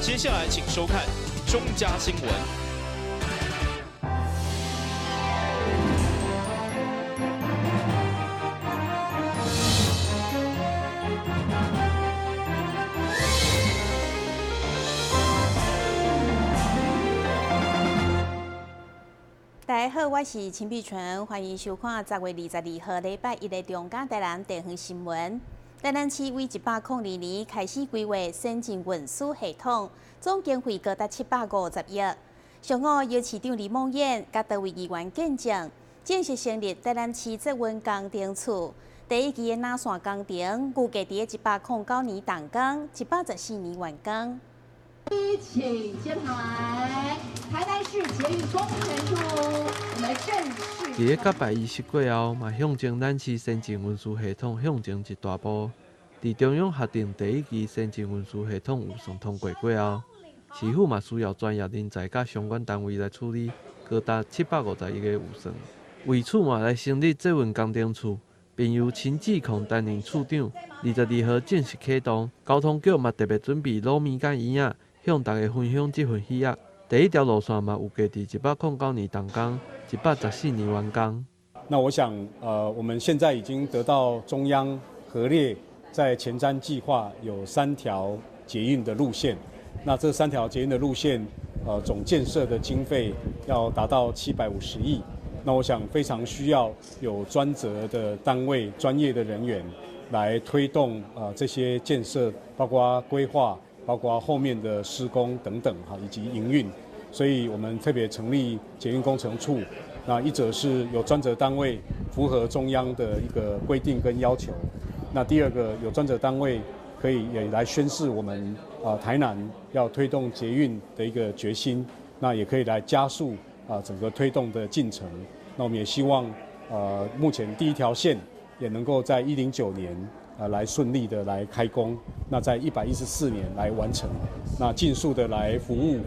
接下来请收看中嘉新闻。大家好，我是陈碧纯，欢迎收看10月22号礼拜一的中嘉台南地方新闻。台南市为102年开始规划先进运输系统，总经费高达750亿。上午由市长李梦燕甲多位议员见证，正式成立台南市捷运工程处。第一期的南线工程预计在109年动工，114年完工。请接台台南市捷运工程处，我们正式。伫咧甲拜仪式过后，嘛象征咱市先进运输系统向前一大步。伫中央核定第一期先进运输系统有算通过后，市府嘛需要专业人才甲相关单位来处理高达750亿的预算。为此嘛来成立捷运工程处，并由陈志控担任处长。22号正式启动，交通局嘛特别准备卤面甲圆仔，向大家分享这份喜悦。第一条路线嘛预计伫109年动工，114年完工。那我想，我们现在已经得到中央核列在前瞻计划有3条捷运的路线。那这3条捷运的路线，总建设的经费要达到750亿。那我想非常需要有专责的单位、专业的人员来推动这些建设，包括规划。包括后面的施工等等以及营运，所以我们特别成立捷运工程处。那一者是有专责单位符合中央的一个规定跟要求，那第二个有专责单位可以也来宣示我们台南要推动捷运的一个决心，那也可以来加速整个推动的进程。那我们也希望目前第一条线也能够在109年。来顺利的来开工，那在114年来完成，那尽速的来服务，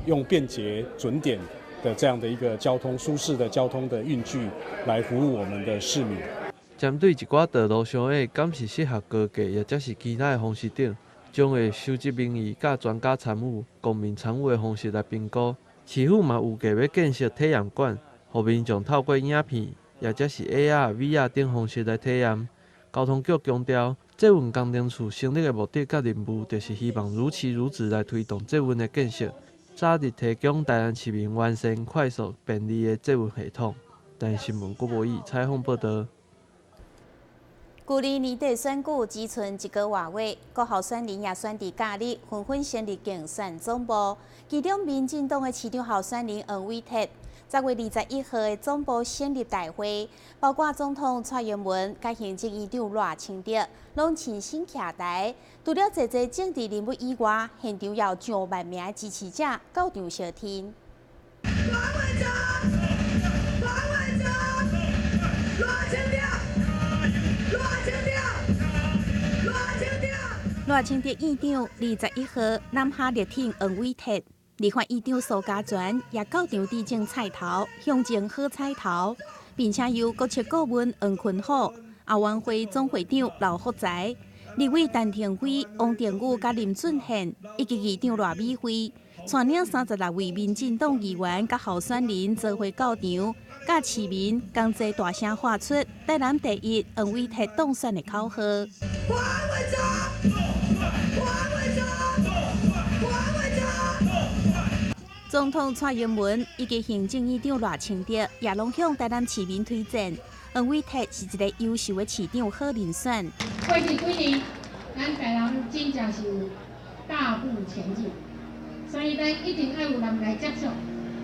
用便捷准点的这样的一个交通舒适的交通的运具来服务我们的市民。针对一寡道路上的敢是适合高架，或者是其他的方式等，将会收集民意、甲专家参与、公民参与的方式来评估。市府嘛预计要建设体验馆，让民众透过影片，或者是 AR、VR 等方式来体验。交通局强调，捷运工程处成立的目的甲任务，就是希望如期如质来推动捷运的建设，早日提供台南市民完善、快速、便利的捷运系统。台南新闻郭博义采访报道。距离年底选举只剩1个月，各候选人也选伫假日纷纷成立竞选总部，其中民进党的市长候选人黄伟哲。10月21号的总部成立大会，包括总统蔡英文、甲行政院长赖清德，拢亲身徛台。除了侪侪政治人物以外，现场也有上万名支持者到场相听。赖清德院长21号南下力挺黄伟哲。立法院长苏家全也到场致敬菜头，向前好彩头，并且由国策顾问黄坤虎、后援会总会长刘福才、立委陈廷辉、王定宇、甲林俊宪以及议长赖美惠，带领36位民进党议员甲候选人做伙到场，甲市民同齐大声喊出“台南第一”黄伟哲当选的口号。总统蔡英文以及行政院长赖清德也拢向台南市民推荐，黄伟哲是一个优秀的市长好人选。过去几年，咱台南真正是大步前进，所以咱一定要有人来接手，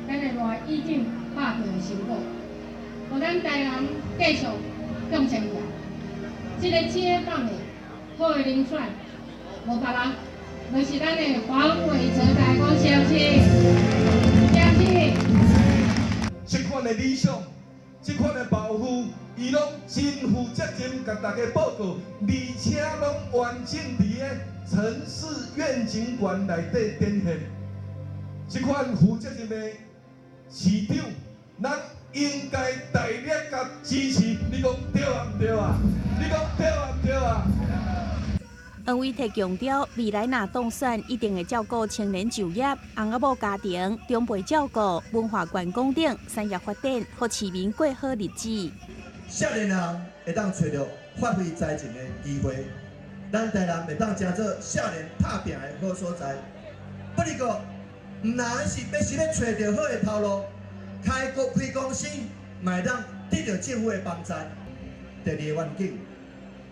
咱的赖院长拍拼的成果，让咱台南继续向前行。这个接棒的好的人选，无别人，就是咱的黄伟哲大哥先生。这款的理想，这款的抱负，伊拢真负责任，甲大家报告，而且拢完整伫个城市愿景馆内底展现。这款负责任的市长，咱应该大力甲支持。你讲对啊唔对啊？你讲对啊唔对啊？恩伟特强调，未来若当选，一定会照顾青年就业、翁仔某家庭、长辈照顾、文化观光等产业发展，和市民过好日子。少年人会当找到发挥才情的机会，咱台南会当成做少年打拼的好所在。不过，唔难是要找到好的头路，开公司，嘛会当得到政府的帮助。第二个愿景，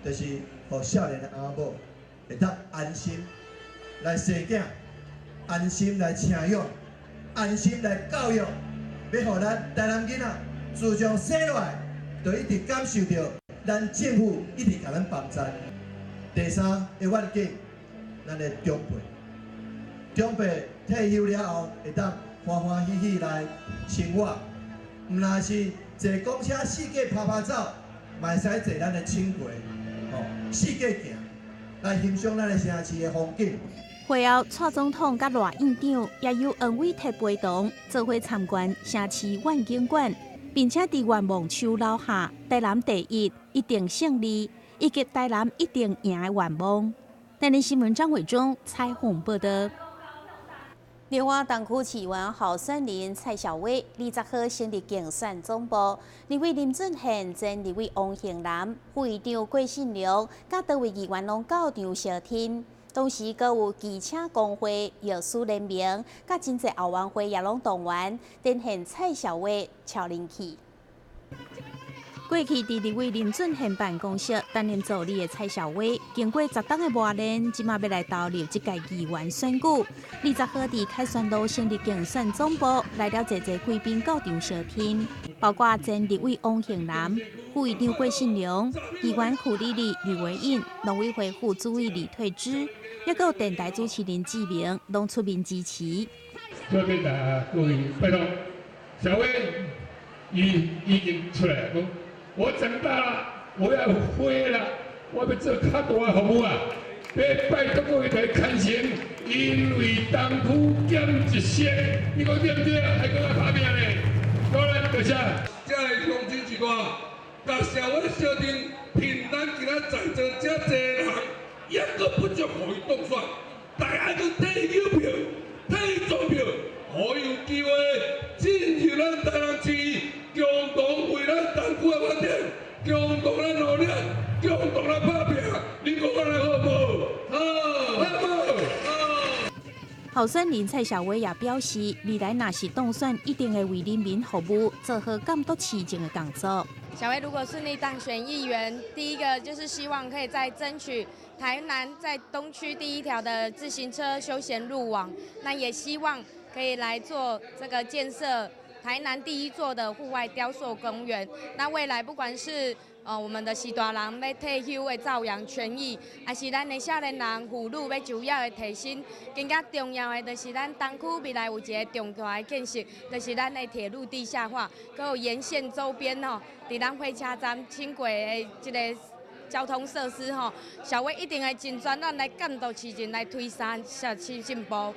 就是让少年的翁仔某会当安心来生囝，安心来请养，安心来教育，要让咱台南囡仔自从生落来，就一直感受到咱政府一直甲咱帮助。第三个愿景，咱的长辈退休了后，会当欢欢喜喜来生活，唔那是坐公车四界拍走，嘛会使坐咱的轻轨，四界行，来欣赏咱的城市的风景。会后，蔡总统甲赖院长也由恩伟特陪同，做伙参观城市愿景馆，并且伫愿望树留下“台南第一，一定胜利”以及“台南一定赢”的愿望。台南新闻张伟忠采访报道。另外，东区市议员候选人蔡小伟20号成立竞选总部，立委林俊宪、前立委王庆南、副议长郭信良，甲多位议员拢到场相挺。同时，阁有记者工会、药师联名，甲真侪后援会也拢动员，展现蔡小伟超人气。过去伫立委林俊宪办公室担任助理的蔡小伟，经过10档的磨练，即马要来投入这届议员选举。20号伫凯旋路成立竞选总部，来了侪贵宾到场相挺，包括前立委王庆南、副议长郭信良、议员库丽丽、吕维印、农委会副主委李退之，也有电台主持人志明，拢出面支持。这边各位拜托，小伟已经出来讲。我长大了，我要飞了，我要做较大的服务啊！要拜托各位来看成，因为东区减一些，你讲对不对？还搁来拍拼咧，当然多谢。这个乡亲一个，甲社会小丁凭咱今仔在座这济人，也阁不足互伊当选，大家去摕邮票、摕钞票，互伊有机会进入咱台南市。共同为咱东区的发展，共同来努力，共同来打拼，你讲我来好无？好。候选人蔡小伟也表示，未来若是当选，一定会为人民服务，做好监督市政的工作。小伟如果顺利当选议员，第一个就是希望可以再争取台南在东区第一条的自行车休闲路网，那也希望可以来做这个建设。台南第一座的户外雕塑公园，那未来不管是我们的时大人要退休的照养权益，还是咱的少年人妇女要就业的提升，更加重要的就是咱东区未来有一个重大的建设，就是咱的铁路地下化，还有沿线周边伫咱火车站轻轨的这个交通设施小伟一定会尽全力来监督市政来推山社区进步。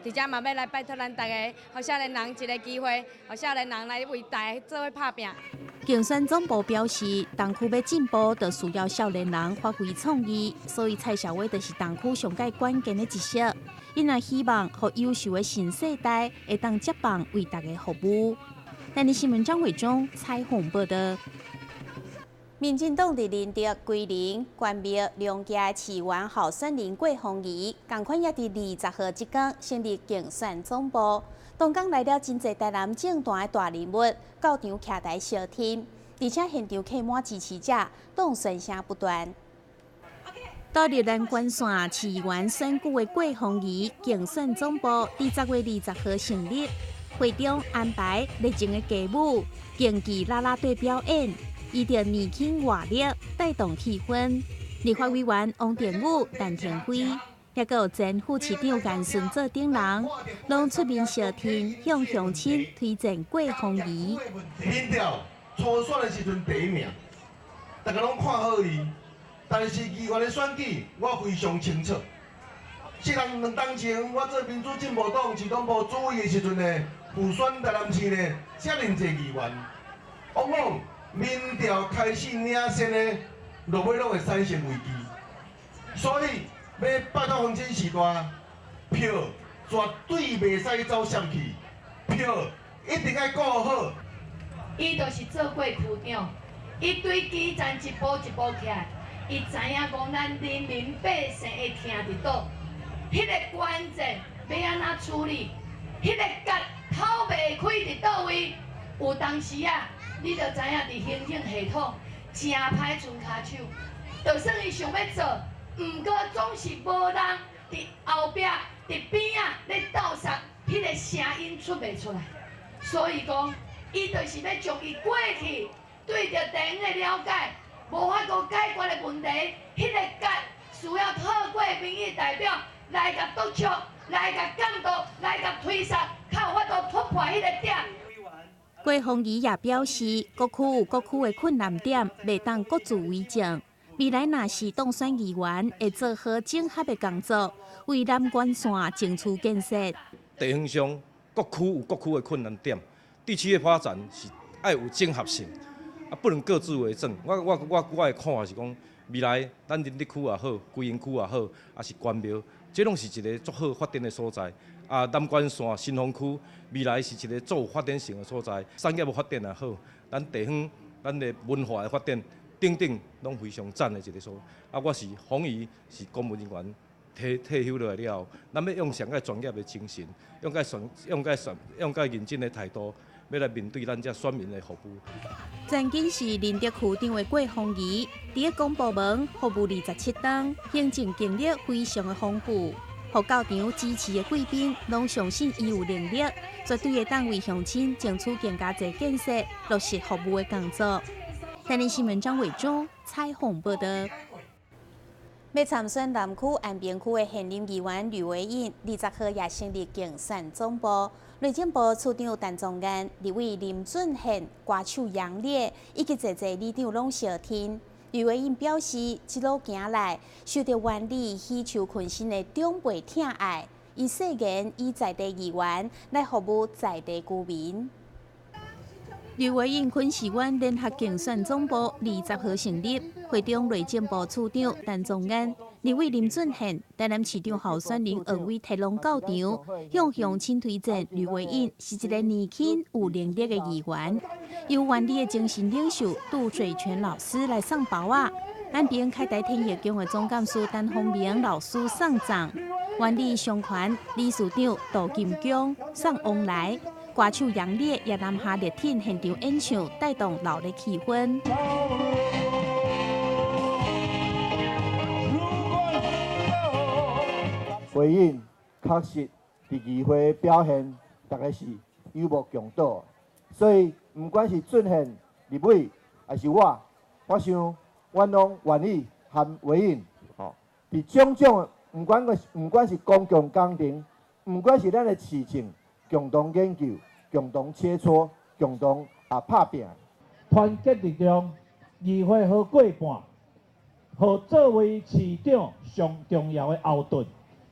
而且嘛要来拜托咱大家，互少年人一个机会，互少年人来为大家做伙拍拼。竞选总部表示，东区要进步，就需要少年人发挥创意，所以蔡小伟就是东区上界关键的一色。因也希望，互优秀的新世代会当接棒为大家服务。台南新闻张伟忠采访报道。民进党伫仁德、桂林、关庙两家市议员候选人郭凤仪，同款也伫20号即天成立竞选总部。当天来了真侪台南政坛的大人物到场徛台相挺，而且现场客满支持者，党宣声不断。到入咱关线市议员选举的郭凤仪竞选总部，伫10月20号成立，会中安排热情的歌舞、竞技啦啦队表演。依着年轻活力带动气氛，立法委员王定宇、陈廷辉，也有前副市长颜顺做顶人，拢出面相挺，向乡亲推荐郭凤仪。民调初选的时阵第一名，大家拢看好伊，但是议员的选举我非常清楚。2年前我做民主进步党市党部主委的时阵呢，辅选台南市呢，遮尔侪议员，往往民调开始领先呢，落尾拢会产生危机。所以要拜托黄金时代，票绝对袂使走闪去，票一定要顾好。伊就是做过区长，伊对基层一步一步起来，伊知影讲咱人民百姓会听伫倒，迄个关键要安怎处理，迄个结头袂开伫倒位。有当时啊，你就知影伫行政系统真歹存骹手，就算伊想要做，毋过总是无人伫后壁、伫边啊咧斗杀，迄个声音出袂出来。所以讲，伊就是要将伊过去对着地方的了解，无法度解决的问题，迄个结需要透过民意代表来甲督促、来甲监督、来甲推杀，较有法度突破迄个点。郭宏仪也表示，各区有各区的困难点，袂当各自为政。未来若是当选议员，会做好整合的工作，为南关线争取建设。地方上各区有各区的困难点，地区的发展是要有整合性，不能各自为政。我的看法是讲，未来咱仁德区也好，归营区也好，也是关庙，这拢是一个足好发展的所在。南关线新丰区未来是一个足有发展性的所在，产业的发展也好，咱地方咱的文化的发展，等等拢非常赞的一个所。我是黄仪，是公务人员退休落来了后，咱要用上个专业的精神，用个认真的态度，要来面对咱这选民的服务。曾经是仁德区长的郭宏仪，伫个公部门服务27档，行政经历非常的丰富。互教场支持的贵宾，拢相信伊有能力，绝对会当为乡亲争取更加侪建设、落实服务的工作。台南新闻张伟忠采访报道。要参选南区安平区的现任议员吕维印，20号也成立竞选总部。内政部处长陈宗彦、立委林俊宪、歌手杨烈以及侪里长拢相挺。吕维印表示，一路行来，受到原里希求群心的长辈疼爱，伊誓言以在地议员来服务在地居民。吕维印昆士湾联合竞选总部20号成立，会中内政部处长陈宗彦、立委林俊宪、台南市长候选人黄伟提龙到场，向乡亲推荐吕维印是一个年轻有能力的议员。由原里的精神领袖杜水泉老师来送包啊，安平凯台天业宫的总干事陈宏明老师送葬，原里商团理事长杜金江送往来。歌手杨烈也南下热挺现场演唱，带动热烈气氛。回应确实伫议会表现，大概是有目共睹。所以，不管是俊宪、立委，还是我想，我拢愿意和回应。伫种种，不管是公共工程，不管是咱的事情，共同研究。共同切磋，共同拍拼，团结力量，议会好过半，互作为市长上重要的后盾，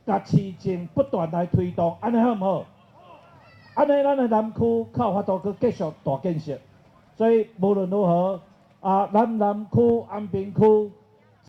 甲市政不断来推动，安尼好唔好？安尼咱的南区较有法度去继续大建设，所以无论如何，南区、安平区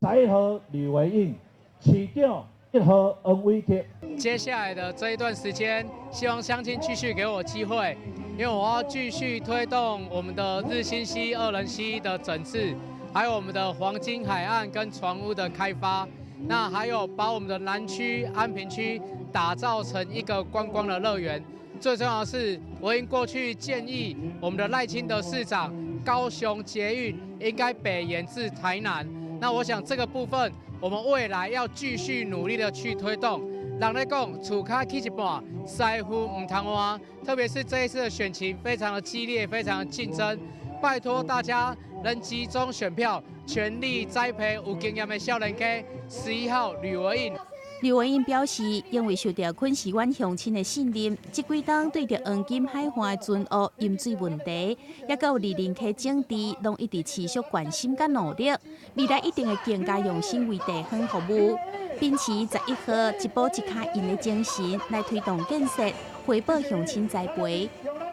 3号吕维印，市长1号黄伟提。接下来的这一段时间，希望乡亲继续给我机会，因为我要继续推动我们的日新溪、二仁溪的整治，还有我们的黄金海岸跟船屋的开发，那还有把我们的南区、安平区打造成一个观光的乐园。最重要的是，我因过去建议我们的赖清德市长，高雄捷运应该北延至台南。那我想这个部分，我们未来要继续努力的去推动。人咧讲，厝卡起一半，师傅唔通换。特别是这一次的选情非常的激烈，非常的竞争，拜托大家能集中选票，全力栽培有经验的少年家。11号吕维印。吕维印表示，因为受到昆士湾乡亲的信任，这几档对着黄金海岸的船坞饮水问题，也到离林溪整治，拢一直持续关心甲努力，未来一定会更加用心为地方服务，秉持11号一步一脚印的精神来推动建设，回报乡亲栽培。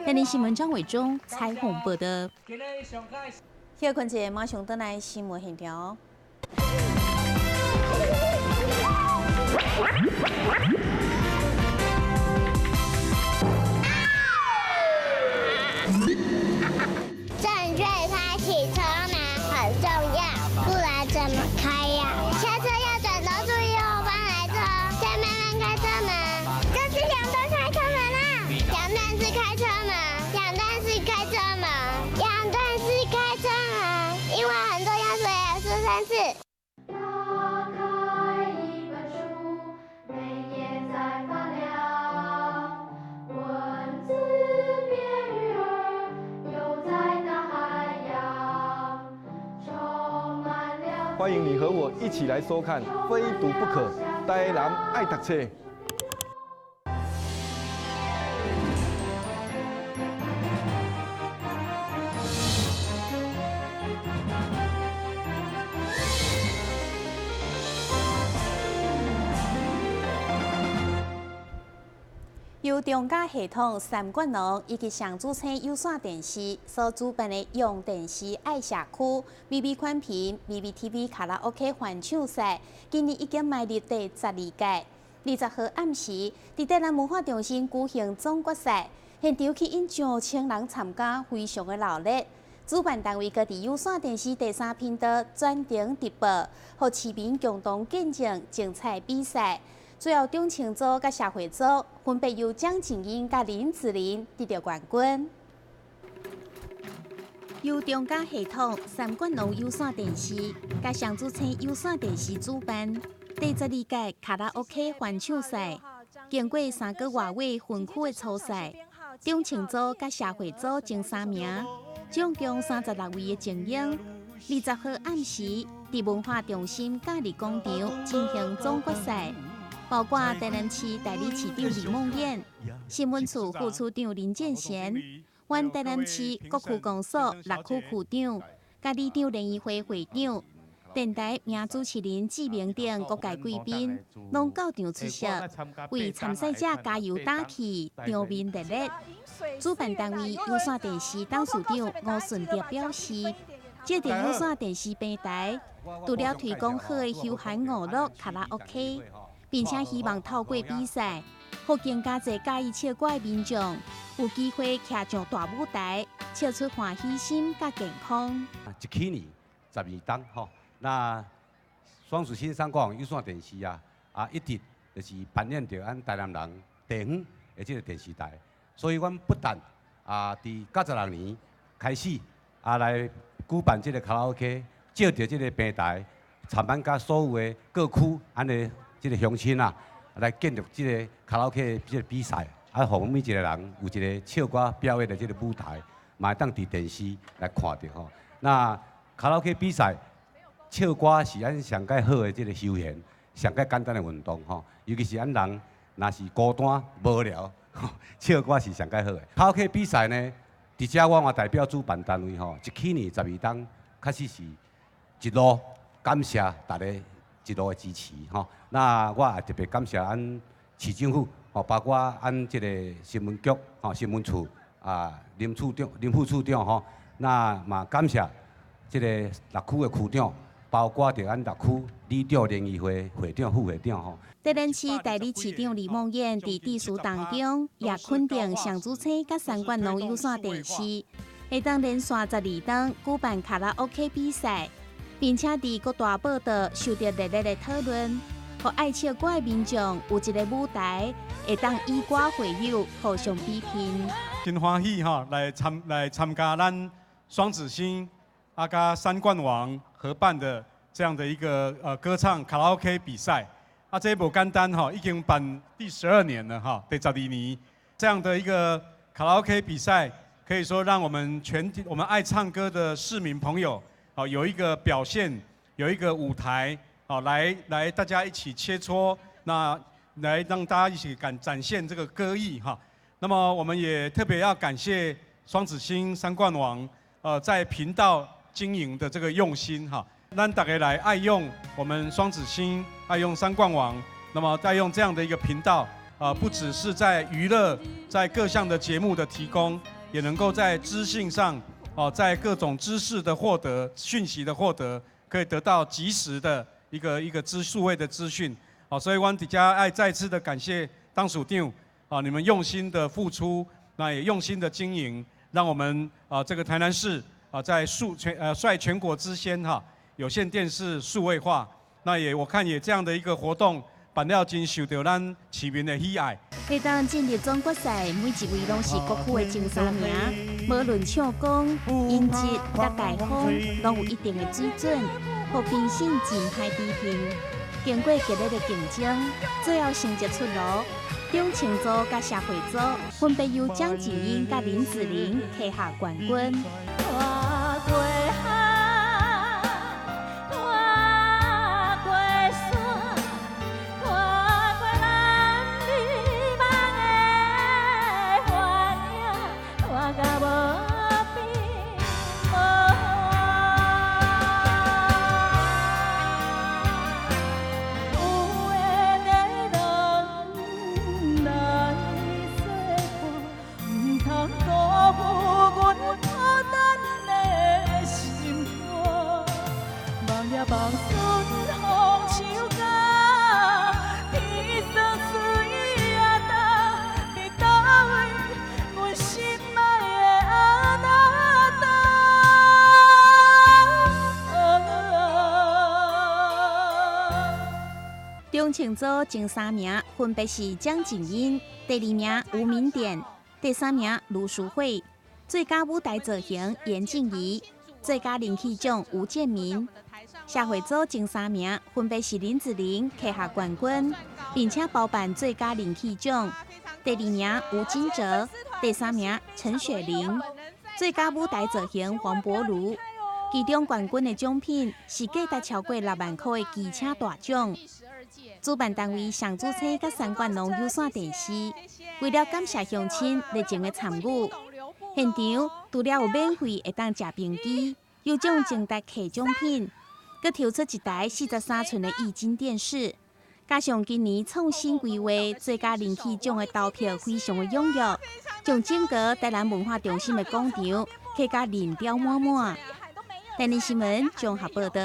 台南新闻张伟忠采访报道。休困者马上倒来新闻现场。欢迎你和我一起来收看《非读不可》，台南爱读册。由中嘉系统三观农以及上主村有线电视所主办的用电视爱社区 BB 宽频 BBTV 卡拉 OK 欢唱赛，今年已经迈入第12届。20号暗时，伫台南文化中心举行总决赛，现场吸引上千人参加，非常的热烈。主办单位搁伫有线电视第3频道转程直播，和市民共同见证精彩比赛。最后，中青组甲社会组分别由蒋静英甲林志玲得到冠军。由中嘉系统三观农有线电视甲上主村有线电视主办第12届卡拉 OK 欢唱赛，经过3个外围分区的初赛，中青组甲社会组前3名，总共36位的精英。20号暗时，伫文化中心假日广场进行总决赛。包括台南市代理市长李梦燕、新闻处副处长林建贤、原台南市各区公所6区区长、甲里长联谊会会长、电台名主持人志明等各界贵宾，拢到场出席，为参赛者加油打气，场面热烈。主办单位有线电视董事长吴顺德表示，这个有线电视平台除了推广好的休闲娱乐卡拉 OK。并且希望透过比赛，让更加侪介意唱歌的民众有机会徛上大舞台，唱出欢喜心甲健康。去年12档吼，那双子星三广有线电视一直就是扮演着咱台南人地方的这个电视台，所以阮不但伫96年开始来举办这个卡拉 OK， 借着这个平台，参办甲所有的各区安尼。这个乡亲来建立这个卡拉 OK 这个比赛，让每一个人有一个唱歌表演的这个舞台，嘛会当伫电视来看到吼。那卡拉 OK 比赛，唱歌是咱上介好的这个休闲，上介简单的运动吼。尤其是咱人若是孤单无聊，唱歌是上介好的。卡拉 OK 比赛呢，伫遮我代表主办单位吼，去年12档确实是一路感谢大家。一路的支持吼，那我也特别感谢咱市政府吼，包括咱这个新闻局吼、新闻处林副处长吼，那嘛感谢这个6区的区长，包括着咱6区里长联谊会会长、副会长吼。台南市代理市长李梦燕伫致辞当中，也肯定上主村甲三观农有线电视会当连续12档举办卡拉 OK 比赛。并且伫各大报道受到热烈的讨论，互爱唱歌的民众有一个舞台，会当以歌会友，互相比拼。真欢喜哈，来参加咱双子星甲三冠王合办的这样的一个歌唱卡拉 OK 比赛。这无简单哈，已经办第12年了哈，第12年这样的一个卡拉 OK 比赛，可以说让我们爱唱歌的市民朋友。有一个表现，有一个舞台，来大家一起切磋，那来让大家一起展现这个歌艺哈。那么我们也特别要感谢双子星三冠王，在频道经营的这个用心哈。让大家来爱用我们双子星，爱用三冠王，那么爱用这样的一个频道，不只是在娱乐，在各项的节目的提供，也能够在资讯上。在各种知识的获得、讯息的获得，可以得到及时的一个数位的资讯。所以我底下爱再次的感谢当署长，你们用心的付出，那也用心的经营，让我们这个台南市在率全国之先有线电视数位化。那我看也这样的一个活动，办了真受到咱市民的喜爱。会当进入总决赛，每一位拢是各区的前3名，无论唱功、音质、甲台风，拢有一定的水准，互评审真歹比拼。经过激烈的竞争，最后成绩出炉，中青组甲社会组分别由蒋静英甲林志玲拿下冠军。中青组前3名分别是江景英，第2名吴敏典，第3名卢淑慧。最佳舞台造型严静怡，最佳人气奖吴建民。社会组前3名分别是林子玲拿下冠军，并且包办最佳人气奖。第2名吴金哲，第3名陈雪玲。最佳舞台造型黄博如。其中冠军的奖品是价值超过6万块的机车大奖。主办单位上主车甲3冠龙有线电视，为了感谢乡亲热情的参与，现场除了有免费会当食冰机，有奖征答客奖品，佮抽出一台43寸的液晶电视。加上今年创新规划最佳人气奖的投票非常的踊跃，将整个台南文化中心的广场客甲人潮满满。台南新闻综合报道。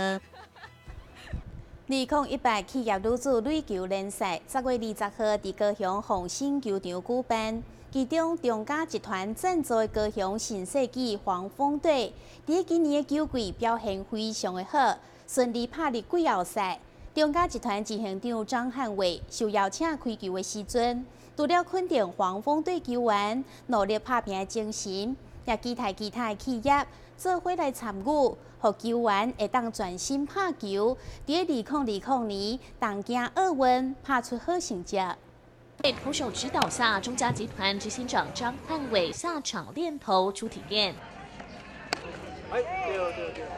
2018企业女子垒球联赛10月20号伫高雄凤新球场举办，其中中嘉集团赞助的高雄新世纪黄蜂队，伫今年的球季表现非常的好，顺利拍入季后赛。中嘉集团执行长张汉伟受邀请开球的时阵，除了肯定黄蜂队球员努力打拼的精神，也期待其他的企业做伙来参与。互球员会当专心拍球，伫2020年东京奥运拍出好成绩。在投手指导下，中嘉集团执行长张汉伟下场练投初体验。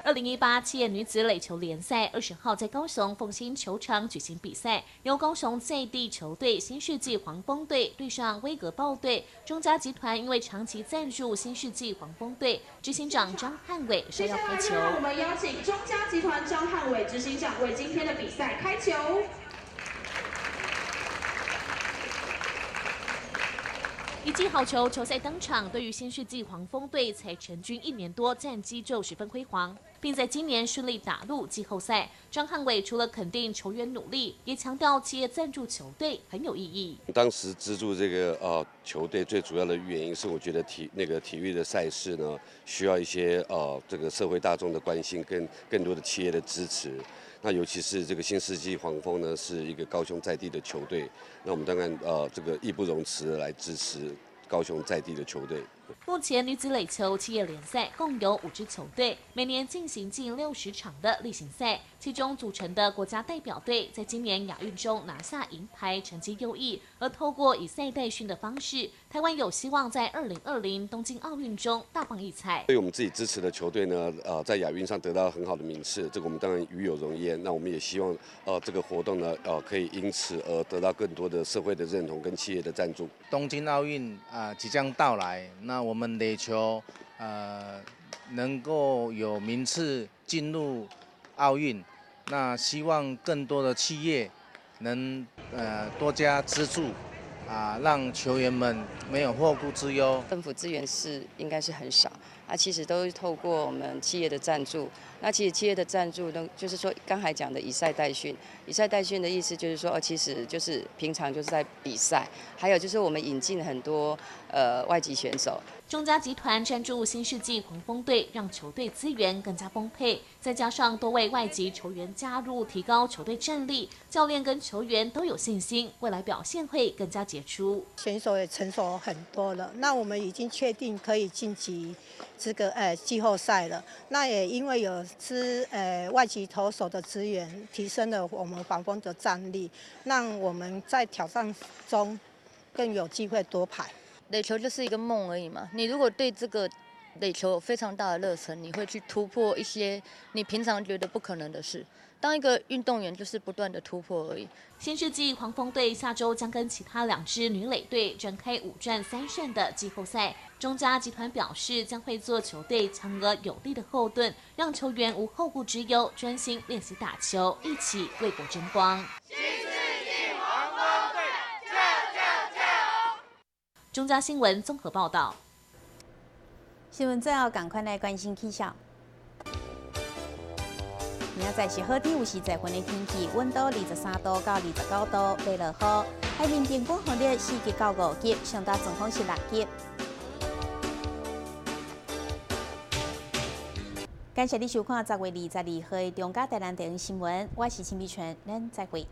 2018企业女子垒球联赛20号在高雄凤新球场举行比赛，由高雄在地球队新世纪黄蜂队对上威格豹队。中嘉集团因为长期赞助新世纪黄蜂队，执行长张汉伟受邀开球。我们邀请中嘉集团张汉伟执行长为今天的比赛开球。一记好球，球赛登场。对于新世纪黄蜂队，才成军1年多，战绩就十分辉煌，并在今年顺利打入季后赛。张汉伟除了肯定球员努力，也强调企业赞助球队很有意义。当时资助这个球队最主要的原因是，我觉得体育的赛事呢，需要一些这个社会大众的关心，跟更多的企业的支持。那尤其是这个新世纪黄蜂呢，是一个高雄在地的球队，那我们当然这个义不容辞的来支持高雄在地的球队。目前女子垒球企业联赛共有5支球队，每年进行近60场的例行赛，其中组成的国家代表队在今年亚运中拿下银牌，成绩优异。而透过以赛代训的方式，台湾有希望在2020东京奥运中大放异彩。对我们自己支持的球队呢，在亚运上得到很好的名次，这个我们当然与有荣焉。那我们也希望这个活动呢，可以因此而得到更多的社会的认同跟企业的赞助。东京奥运即将到来，那我们垒球能够有名次进入奥运，那希望更多的企业能多加资助让球员们没有后顾之忧。政府资源应该是很少，其实都是透过我们企业的赞助。那其实企业的赞助呢，就是说刚才讲的以赛代训。以赛代训的意思就是说，其实就是平常就是在比赛，还有就是我们引进很多外籍选手。中嘉集团赞助新世纪黄蜂队，让球队资源更加丰沛，再加上多位外籍球员加入，提高球队战力，教练跟球员都有信心，未来表现会更加杰出。选手也成熟很多了，那我们已经确定可以晋级这个季后赛了。那也因为有外籍投手的资源，提升了我们黄蜂的战力，让我们在挑战中更有机会夺牌。垒球就是一个梦而已嘛，你如果对这个垒球有非常大的热忱，你会去突破一些你平常觉得不可能的事。当一个运动员就是不断的突破而已。新世纪黄蜂队下周将跟其他2支女垒队展开5战3胜的季后赛。中嘉集团表示将会做球队强而有力的后盾，让球员无后顾之忧，专心练习打球，一起为国争光。新世纪黄蜂队，中嘉新闻综合报道。新闻最后赶快来关心气象。明仔载是好天有时在云的天气，温度23度到29度，落落雨。海面平均风力4级到5级，上大阵风是6级。感谢你收看10月22号的中嘉台南电视新闻，我是陈美纯，咱再会。